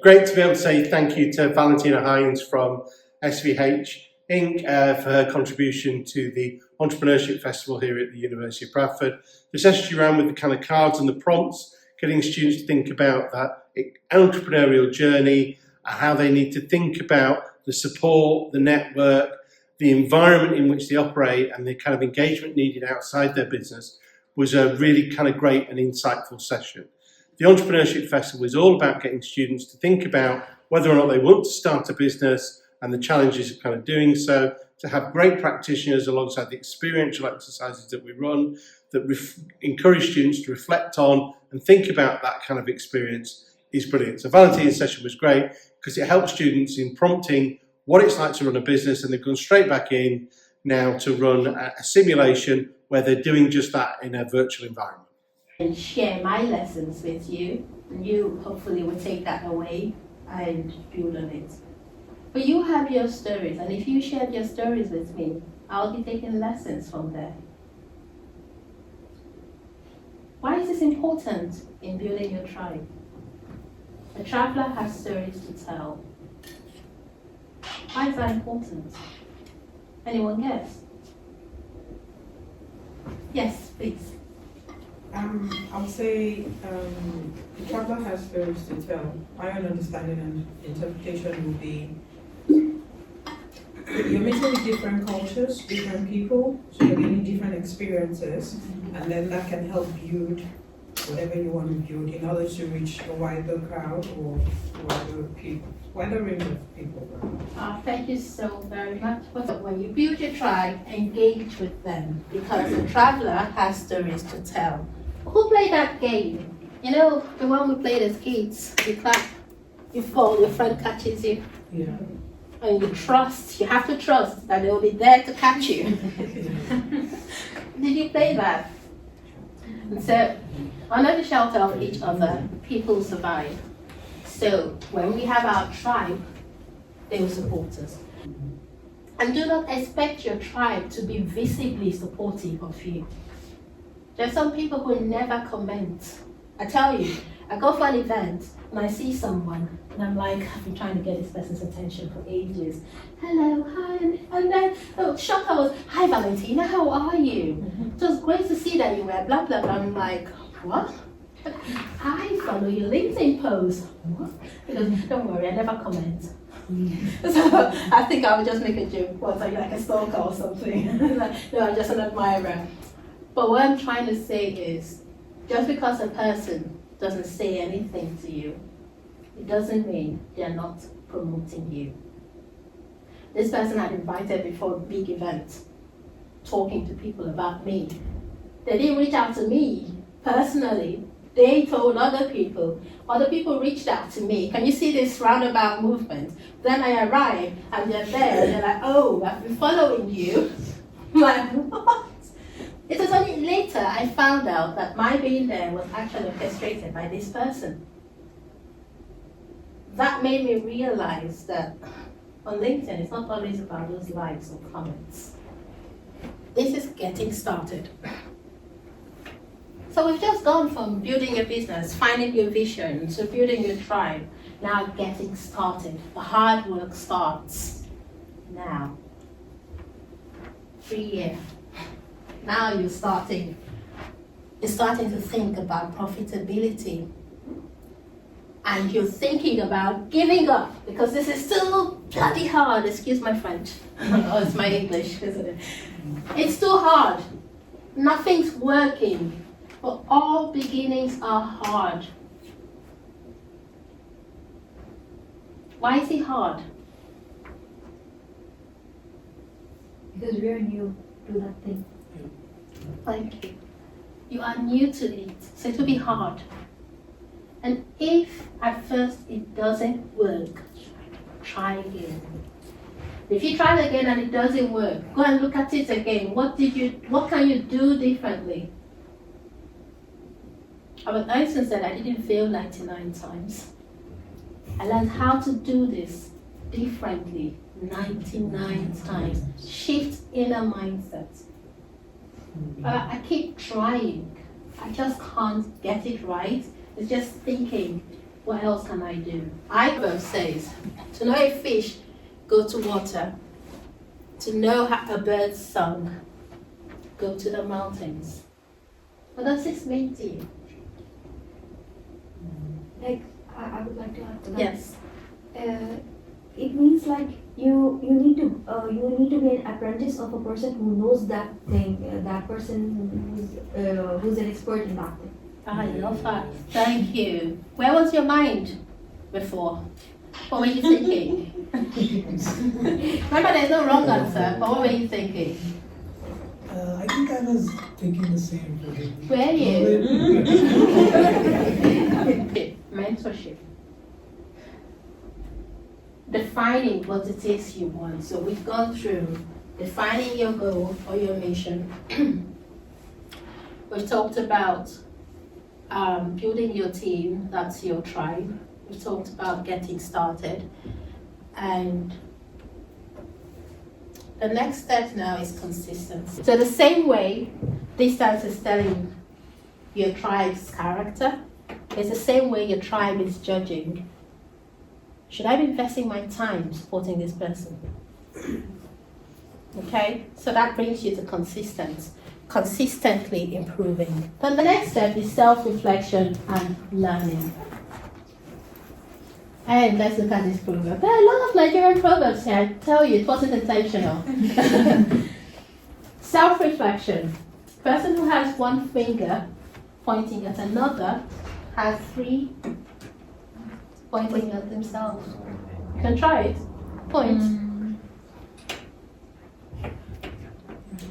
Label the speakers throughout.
Speaker 1: Great to be able to say thank you to Valentina Hines from SVH Inc. For her contribution to the Entrepreneurship Festival here at the University of Bradford. The session she ran with the kind of cards and the prompts, getting students to think about that entrepreneurial journey, how they need to think about the support, the network, the environment in which they operate, and the kind of engagement needed outside their business, was a really kind of great and insightful session. The Entrepreneurship Festival is all about getting students to think about whether or not they want to start a business and the challenges of kind of doing so, to have great practitioners alongside the experiential exercises that we run that encourage students to reflect on and think about that kind of experience is brilliant. So Valentina's session was great because it helps students in prompting what it's like to run a business, and they've gone straight back in now to run a simulation where they're doing just that in a virtual environment.
Speaker 2: And share my lessons with you, and you hopefully will take that away and build on it. But you have your stories, and if you shared your stories with me, I'll be taking lessons from there. Why is this important in building your tribe? A traveler has stories to tell. Why is that important? Anyone guess? Yes, please.
Speaker 3: I would say the traveler has stories to tell. My own understanding and interpretation would be you're meeting with different cultures, different people, so you're getting different experiences, and then that can help build whatever you want to build in order to reach a wider crowd or wider range of people.
Speaker 2: Thank you so very much. When you build your tribe, engage with them, because the traveler has stories to tell. Who played that game? You know, the one we played as kids. You clap, you fall, your friend catches you.
Speaker 3: Yeah.
Speaker 2: And you have to trust that they will be there to catch you. Did you play that? And so, under the shelter of each other, people survive. So, when we have our tribe, they will support us. And do not expect your tribe to be visibly supportive of you. There are some people who never comment. I tell you, I go for an event and I see someone and I'm like, I've been trying to get this person's attention for ages. Hello, hi, and then, shocked I was, hi Valentina, how are you? It was great to see that you were blah, blah, blah. I'm like, what? I follow your LinkedIn post. What? Because don't worry, I never comment. So I think I would just make a joke. Was I like a stalker or something? No, I'm just an admirer. But what I'm trying to say is, just because a person doesn't say anything to you, it doesn't mean they're not promoting you. This person had invited me for a big event, talking to people about me. They didn't reach out to me personally. They told other people reached out to me. Can you see this roundabout movement? Then I arrive and they're there and they're like, oh, I've been following you. I'm like, what? It was only later I found out that my being there was actually orchestrated by this person. That made me realize that on LinkedIn, it's not always about those likes or comments. This is getting started. So we've just gone from building your business, finding your vision, to building your tribe, now getting started. The hard work starts now. 3 years. Now you're starting to think about profitability. And you're thinking about giving up, because this is still bloody hard. Excuse my French. Oh, it's my English, isn't it? It's too hard. Nothing's working. But all beginnings are hard. Why is it hard? Because we are new to that thing. Thank you. You are new to it, so it will be hard. And if at first it doesn't work, try again. If you try it again and it doesn't work, go and look at it again. What can you do differently? Albert Einstein said, I didn't fail 99 times. I learned how to do this differently 99 times. Shift inner mindset. I keep trying. I just can't get it right. It's just thinking, What else can I do? Proverbs says, to know a fish, go to water. To know a bird's song, go to the mountains. What does this mean to you?
Speaker 4: Like, I would like to add to that.
Speaker 2: Yes.
Speaker 4: It means like you need to be an apprentice of a person who knows that thing, that person who's an expert in that thing.
Speaker 2: I love that. Thank you. Where was your mind before? What were you thinking? Remember, there's no wrong answer, but what were you thinking?
Speaker 5: I think I was thinking the same.
Speaker 2: Were you? Mentorship. Defining what it is you want. So we've gone through defining your goal or your mission. We've talked about building your team, that's your tribe. We've talked about getting started. And the next step now is consistency. So the same way distance is telling your tribe's character, it's the same way your tribe is judging. Should I be investing my time supporting this person? Okay, so that brings you to consistently improving. Then the next step is self-reflection and learning. And let's look at this proverb. There are a lot of Nigerian proverbs here. I tell you, it wasn't intentional. Self-reflection. Person who has one finger pointing at another has three pointing at themselves. You can try it. Point.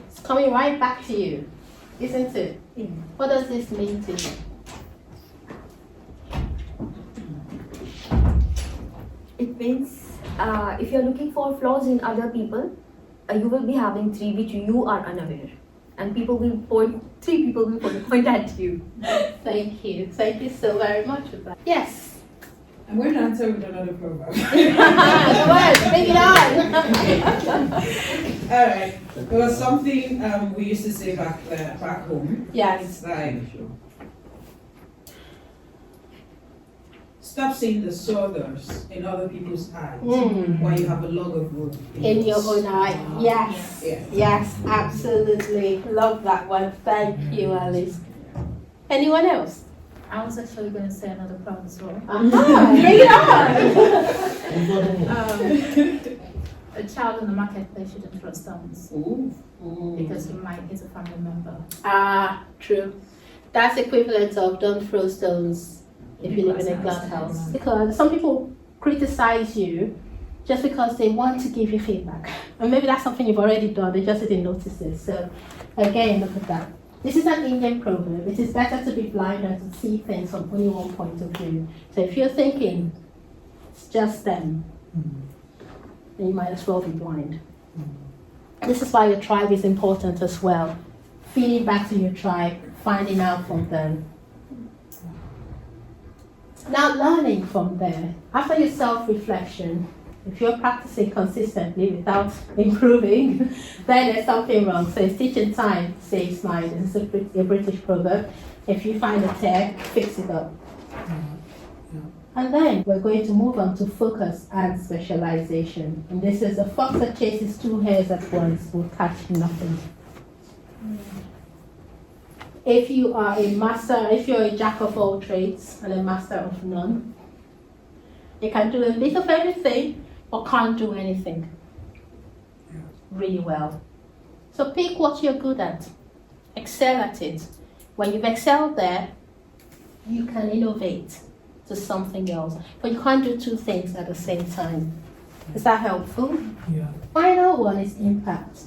Speaker 2: It's coming right back to you, isn't it?
Speaker 4: Yeah.
Speaker 2: What does this mean to you?
Speaker 4: It means if you're looking for flaws in other people, you will be having three which you are unaware, and three people will point at you.
Speaker 2: Thank you. Thank you so very much for that. Yes.
Speaker 3: I'm going to answer with another proverb.
Speaker 2: Come on, bring it on.
Speaker 3: All right. There was something we used to say back home.
Speaker 2: Yes.
Speaker 3: It's like, stop seeing the sawdust in other people's eyes while you have a log of wood
Speaker 2: In your own eye. Yes.
Speaker 3: Yeah.
Speaker 2: Yes, absolutely. Love that one. Thank you, Alice. Anyone else?
Speaker 6: I was actually going to say another proverb as well.
Speaker 2: Bring it on.
Speaker 6: A child in the marketplace shouldn't throw stones because he might hit a family member.
Speaker 2: True. That's equivalent of don't throw stones if you live in a glass house. Because some people criticize you just because they want to give you feedback. And maybe that's something you've already done, they just didn't notice it. So again, look at that. This is an Indian proverb. It is better to be blind than to see things from only one point of view. So if you're thinking it's just them, then you might as well be blind. This is why your tribe is important as well. Feeding back to your tribe, finding out from them. Now learning from there. After your self-reflection, if you're practicing consistently without improving, then there's something wrong. So it's teaching time saves mind. This is a British proverb. If you find a tear, fix it up. And then we're going to move on to focus and specialization. And this is a fox that chases two hares at once will catch nothing. If you are if you're a jack of all trades and a master of none, you can do a bit of everything or can't do anything really well. So pick what you're good at, excel at it. When you've excelled there, you can innovate to something else, but you can't do two things at the same time. Is that helpful?
Speaker 5: Yeah.
Speaker 2: Final one is impact.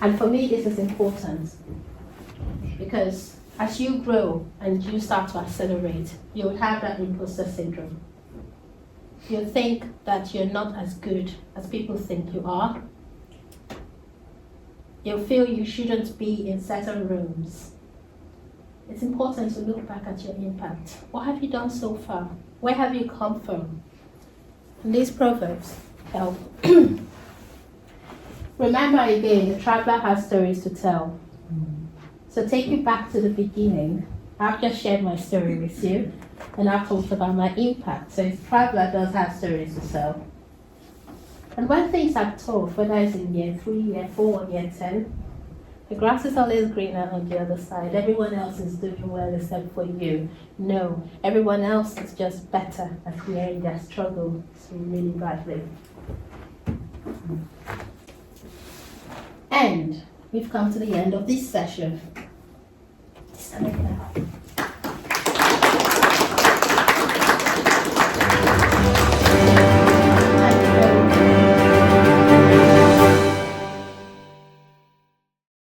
Speaker 2: And for me, this is important because as you grow and you start to accelerate, you'll have that imposter syndrome. You'll think that you're not as good as people think you are. You'll feel you shouldn't be in certain rooms. It's important to look back at your impact. What have you done so far? Where have you come from? And these proverbs help. Remember again, the traveler has stories to tell. So take you back to the beginning I've just shared my story with you, and I've talked about my impact. So Traveller does have stories to sell. And when things are tough, whether it's in year 3, year 4, or year 10, the grass is always greener on the other side. Everyone else is doing well except for you. No, everyone else is just better at clearing their struggle so really badly. And we've come to the end of this session.